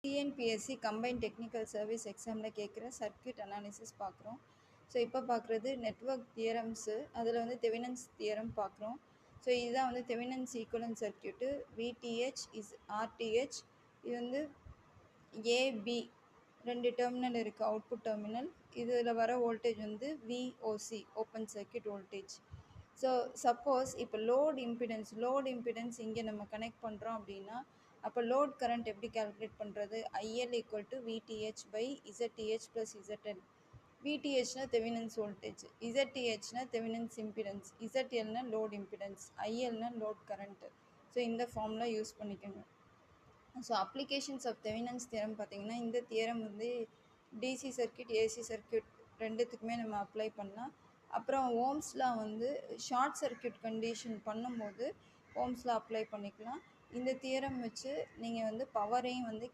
TNPSC combined technical service எக்ஸாமில் கேட்குற circuit analysis பார்க்குறோம். ஸோ இப்போ பார்க்குறது நெட்வொர்க் தியரம்ஸு, அதில் வந்து தெவினன்ஸ் தியரம் பார்க்குறோம். ஸோ இதுதான் வந்து Thevenin's equivalent circuit. VTH is RTH. இது வந்து ஏபி 2 டெர்மினல் இருக்குது, அவுட்புட் டெர்மினல். இதில் வர வோல்டேஜ் வந்து VOC, open circuit voltage. So suppose இப்போ லோட் இம்பிடன்ஸ் இங்கே நம்ம கனெக்ட் பண்ணுறோம் அப்படின்னா, அப்போ லோட் கரண்ட் எப்படி கால்குலேட் பண்ணுறது? IL equal to VTH by ZTH plus ZL. விடிஹெச்னா தெவினன்ஸ் வோல்டேஜ், இசட்டிஹெச்னா தெவினன்ஸ் இம்பிடன்ஸ், இசட்எல்னா லோட் இம்பிடன்ஸ், ஐஎல்னா லோட் கரண்ட்டு. ஸோ இந்த ஃபார்முலா யூஸ் பண்ணிக்கோங்க. So applications of Thevenin's theorem பார்த்திங்கன்னா, இந்த தியரம் வந்து டிசி சர்க்யூட், ஏசி சர்க்யூட் ரெண்டுத்துக்குமே நம்ம அப்ளை பண்ணலாம். அப்புறம் ஓம்ஸ்லாம் வந்து ஷார்ட் சர்க்யூட் கண்டிஷன் பண்ணும்போது ஓம்ஸ்லாம் அப்ளை பண்ணிக்கலாம். இந்த தியரம் வச்சு நீங்கள் வந்து பவரையும் வந்து